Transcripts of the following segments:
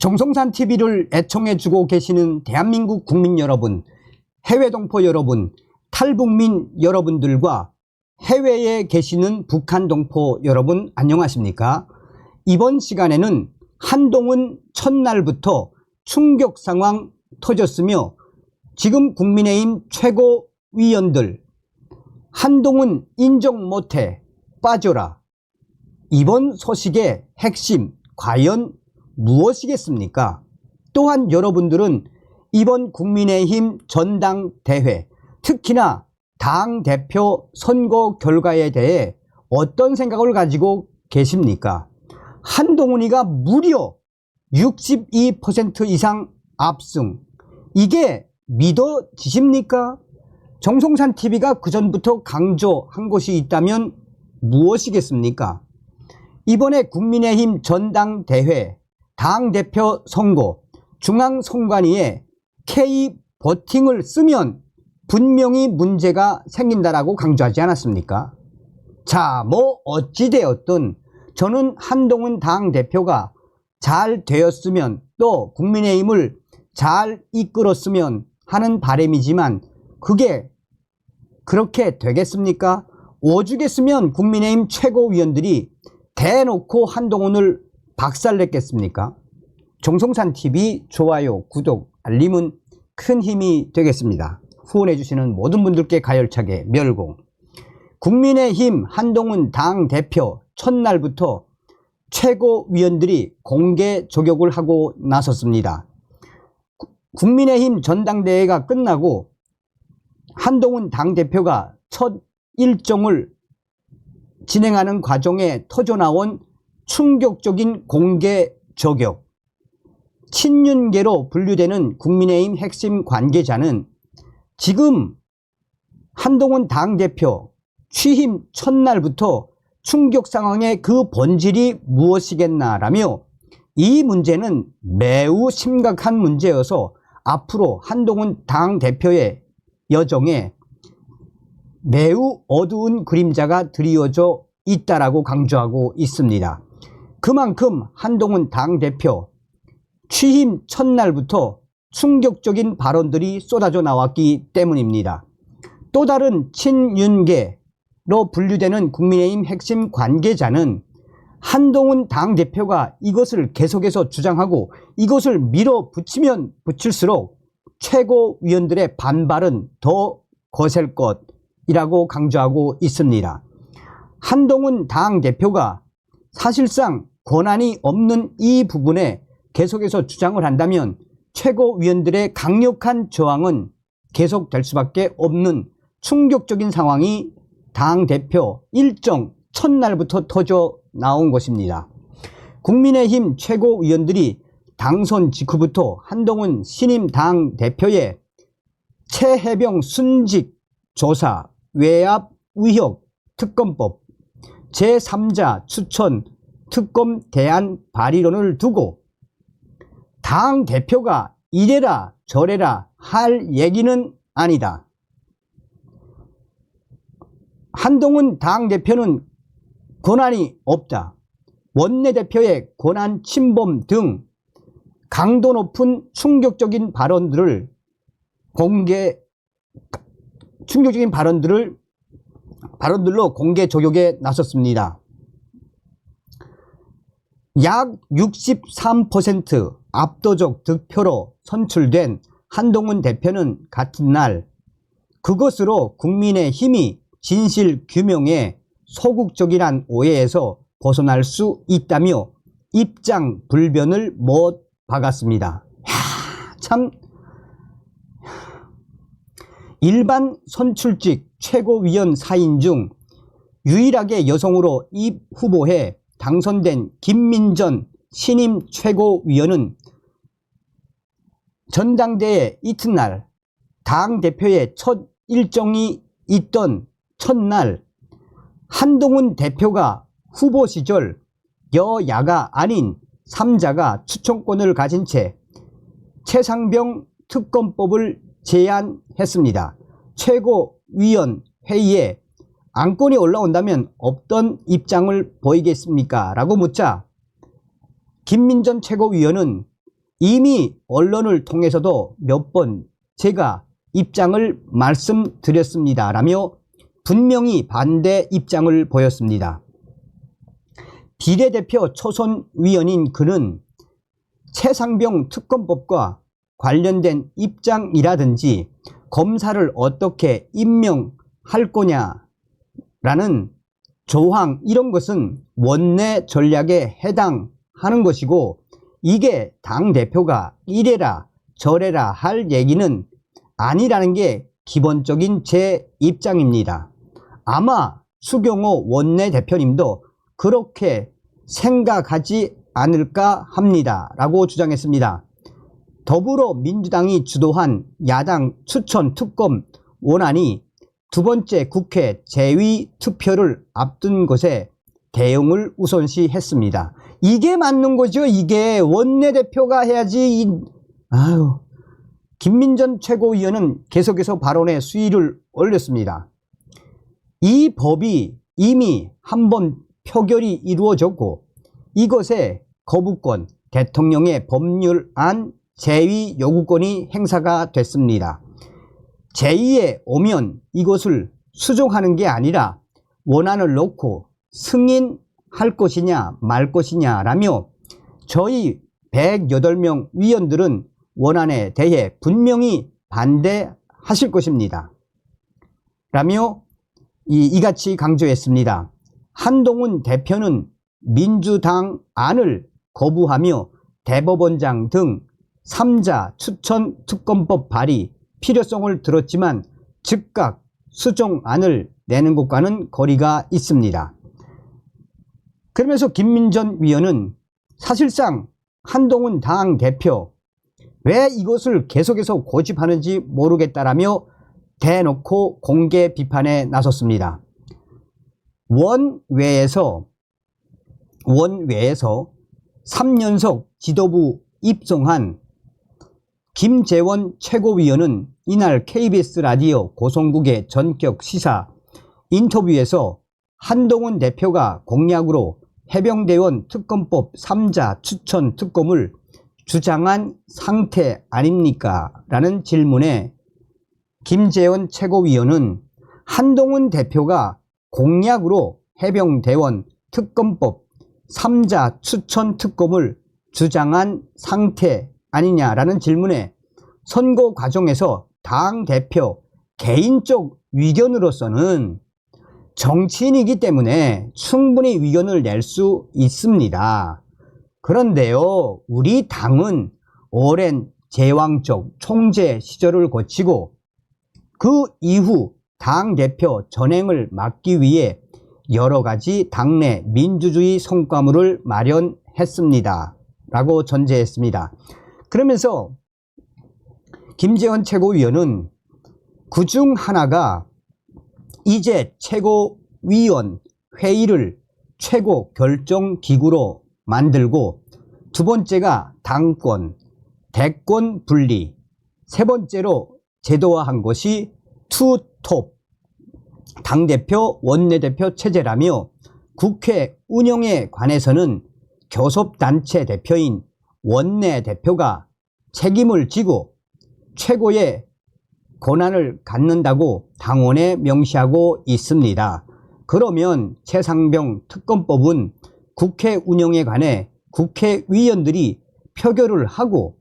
정성산 TV를 애청해주고 계시는 대한민국 국민 여러분, 해외 동포 여러분, 탈북민 여러분들과 해외에 계시는 북한 동포 여러분 안녕하십니까? 이번 시간에는 한동훈 첫날부터 충격 상황 터졌으며 지금 국민의힘 최고위원들 한동훈 인정 못해 빠져라. 이번 소식의 핵심 과연 무엇이겠습니까? 또한 여러분들은 이번 국민의힘 전당대회, 특히나 당대표 선거 결과에 대해 어떤 생각을 가지고 계십니까? 한동훈이가 무려 62% 이상 압승. 이게 믿어지십니까? 정성산 TV가 그전부터 강조한 것이 있다면 무엇이겠습니까? 이번에 국민의힘 전당대회, 당대표 선거, 중앙선관위에 K버팅을 쓰면 분명히 문제가 생긴다라고 강조하지 않았습니까? 자, 뭐 어찌되었든 저는 한동훈 당대표가 잘 되었으면 또 국민의힘을 잘 이끌었으면 하는 바람이지만 그게 그렇게 되겠습니까? 오죽했으면 국민의힘 최고위원들이 대놓고 한동훈을 박살냈겠습니까? 정성산TV 좋아요, 구독, 알림은 큰 힘이 되겠습니다. 후원해주시는 모든 분들께 가열차게 멸공. 국민의힘 한동훈 당대표 첫날부터 최고위원들이 공개 조격을 하고 나섰습니다. 국민의힘 전당대회가 끝나고 한동훈 당대표가 첫 일정을 진행하는 과정에 터져나온 충격적인 공개 저격. 친윤계로 분류되는 국민의힘 핵심 관계자는 지금 한동훈 당대표 취임 첫날부터 충격 상황의 그 본질이 무엇이겠나라며 이 문제는 매우 심각한 문제여서 앞으로 한동훈 당대표의 여정에 매우 어두운 그림자가 드리워져 있다라고 강조하고 있습니다. 그만큼 한동훈 당대표 취임 첫날부터 충격적인 발언들이 쏟아져 나왔기 때문입니다. 또 다른 친윤계로 분류되는 국민의힘 핵심 관계자는 한동훈 당대표가 이것을 계속해서 주장하고 이것을 밀어붙이면 붙일수록 최고위원들의 반발은 더 거셀 것이라고 강조하고 있습니다. 한동훈 당대표가 사실상 권한이 없는 이 부분에 계속해서 주장을 한다면 최고위원들의 강력한 저항은 계속될 수밖에 없는 충격적인 상황이 당대표 일정 첫날부터 터져 나온 것입니다. 국민의힘 최고위원들이 당선 직후부터 한동훈 신임 당대표의 최혜병 순직 조사, 외압 의혹 특검법, 제3자 추천 특검 대안 발의론을 두고 당대표가 이래라 저래라 할 얘기는 아니다. 한동훈 당대표는 권한이 없다. 원내대표의 권한 침범 등 강도 높은 충격적인 발언들로 공개 조격에 나섰습니다. 약 63% 압도적 득표로 선출된 한동훈 대표는 같은 날 그것으로 국민의힘이 진실 규명에 소극적이란 오해에서 벗어날 수 있다며 입장 불변을 못 박았습니다. 참 일반 선출직 최고위원 4인 중 유일하게 여성으로 입 후보에 당선된 김민전 신임 최고위원은 전당대회 이튿날 당대표의 첫 일정이 있던 첫날 한동훈 대표가 후보 시절 여야가 아닌 3자가 추천권을 가진 채 최상병 특검법을 제안했습니다. 최고위원 회의에 안건이 올라온다면 어떤 입장을 보이겠습니까? 라고 묻자 김민전 최고위원은 이미 언론을 통해서도 몇 번 제가 입장을 말씀드렸습니다라며 분명히 반대 입장을 보였습니다. 비례대표 초선위원인 그는 최상병 특검법과 관련된 입장이라든지 검사를 어떻게 임명할 거냐라는 조항, 이런 것은 원내 전략에 해당하는 것이고, 이게 당대표가 이래라 저래라 할 얘기는 아니라는 게 기본적인 제 입장입니다. 아마 수경호 원내대표님도 그렇게 생각하지 않을까 합니다 라고 주장했습니다. 더불어민주당이 주도한 야당 추천 특검 원안이 두 번째 국회 재위 투표를 앞둔 것에 대응을 우선시했습니다. 이게 맞는 거죠. 이게 원내대표가 해야지. 아유, 김민전 최고위원은 계속해서 발언에 수위를 올렸습니다. 이 법이 이미 한번 표결이 이루어졌고, 이것에 거부권, 대통령의 법률안 제의 요구권이 행사가 됐습니다. 제의에 오면 이것을 수정하는 게 아니라 원안을 놓고 승인할 것이냐 말 것이냐라며 저희 108명 위원들은 원안에 대해 분명히 반대하실 것입니다 라며 이같이 강조했습니다. 한동훈 대표는 민주당 안을 거부하며 대법원장 등 3자 추천 특검법 발의 필요성을 들었지만 즉각 수정안을 내는 것과는 거리가 있습니다. 그러면서 김민전 위원은 사실상 한동훈 당 대표 왜 이것을 계속해서 고집하는지 모르겠다라며 대놓고 공개 비판에 나섰습니다. 원외에서 3연속 지도부 입성한 김재원 최고위원은 이날 KBS 라디오 고성국의 전격 시사 인터뷰에서 한동훈 대표가 공약으로 해병대원 특검법 3자 추천 특검을 주장한 상태 아닙니까? 라는 질문에 김재원 최고위원은 한동훈 대표가 공약으로 해병대원 특검법 3자 추천 특검을 주장한 상태 아니냐라는 질문에 선거 과정에서 당대표 개인적 의견으로서는 정치인이기 때문에 충분히 의견을 낼 수 있습니다. 그런데요, 우리 당은 오랜 제왕적 총재 시절을 거치고 그 이후 당대표 전행을 막기 위해 여러 가지 당내 민주주의 성과물을 마련했습니다 라고 전제했습니다. 그러면서 김재원 최고위원은 그중 하나가 이제 최고위원 회의를 최고 결정기구로 만들고, 두 번째가 당권, 대권 분리, 세 번째로 제도화한 것이 투톱, 당대표, 원내대표 체제라며 국회 운영에 관해서는 교섭단체 대표인 원내대표가 책임을 지고 최고의 권한을 갖는다고 당원에 명시하고 있습니다. 그러면 최상병 특검법은 국회 운영에 관해 국회의원들이 표결을 하고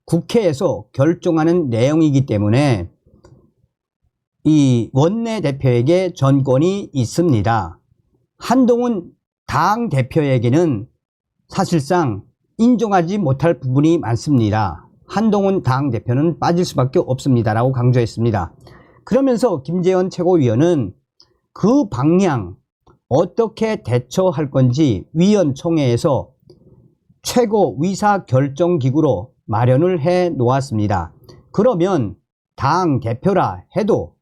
국회에서 결정하는 내용이기 때문에 이 원내대표에게 전권이 있습니다. 한동훈 당대표에게는 사실상 인정하지 못할 부분이 많습니다. 한동훈 당대표는 빠질 수밖에 없습니다 라고 강조했습니다. 그러면서 김재원 최고위원은 그 방향 어떻게 대처할 건지 위원총회에서 최고 의사결정기구로 마련을 해 놓았습니다. 그러면 당대표라 해도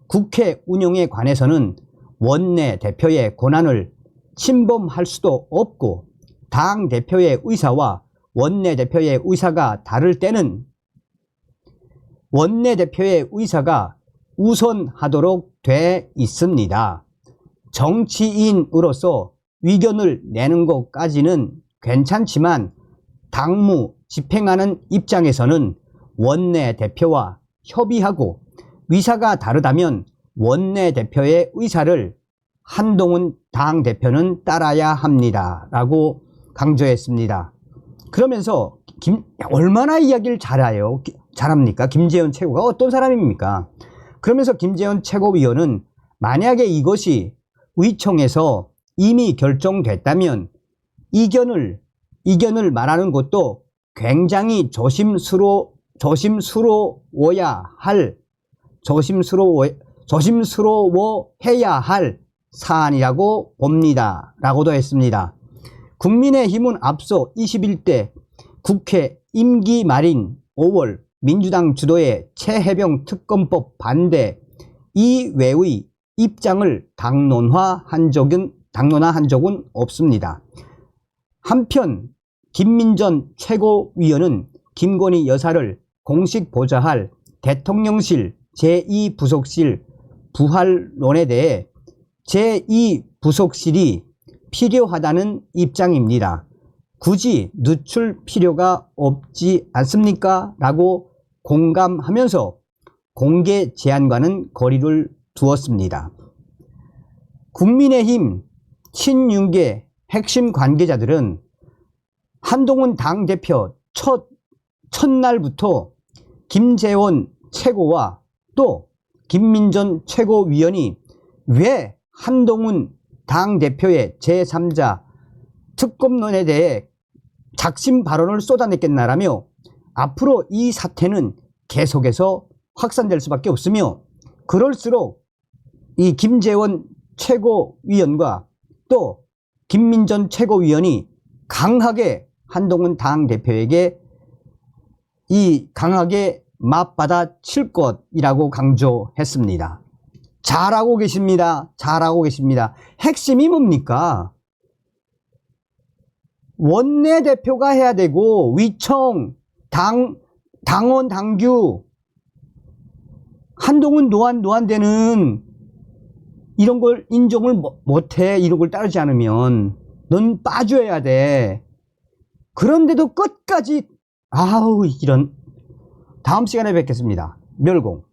국회 운영에 관해서는 원내대표의 권한을 침범할 수도 없고, 당대표의 의사와 원내대표의 의사가 다를 때는 원내대표의 의사가 우선하도록 돼 있습니다. 정치인으로서 의견을 내는 것까지는 괜찮지만 당무 집행하는 입장에서는 원내대표와 협의하고 의사가 다르다면 원내대표의 의사를 한동훈 당대표는 따라야 합니다. 라고 강조했습니다. 그러면서 얼마나 이야기를 잘합니까? 김재현 최고가 어떤 사람입니까? 그러면서 김재현 최고위원은 만약에 이것이 의총에서 이미 결정됐다면 이견을 말하는 것도 굉장히 조심스러워해야 할 사안이라고 봅니다. 라고도 했습니다. 국민의힘은 앞서 21대 국회 임기 말인 5월 민주당 주도의 최혜병 특검법 반대 이외의 입장을 당론화한 적은 없습니다. 한편 김민전 최고위원은 김건희 여사를 공식 보좌할 대통령실 제2부속실 부활론에 대해 제2부속실이 필요하다는 입장입니다. 굳이 늦출 필요가 없지 않습니까? 라고 공감하면서 공개 제안과는 거리를 두었습니다. 국민의힘 친윤계 핵심 관계자들은 한동훈 당대표 첫날부터 김재원 최고와 또 김민전 최고위원이 왜 한동훈 당대표의 제3자 특검론에 대해 작심 발언을 쏟아냈겠나라며 앞으로 이 사태는 계속해서 확산될 수밖에 없으며 그럴수록 이 김재원 최고위원과 또 김민전 최고위원이 강하게 한동훈 당대표에게 강하게 맞받아 칠 것이라고 강조했습니다. 잘하고 계십니다. 잘하고 계십니다. 핵심이 뭡니까? 원내대표가 해야 되고 위청, 당원, 당규 한동훈 노안되는 이런 걸 인정을 못해. 이런 걸 따르지 않으면 넌 빠져야 돼. 그런데도 끝까지 이런. 다음 시간에 뵙겠습니다. 멸공.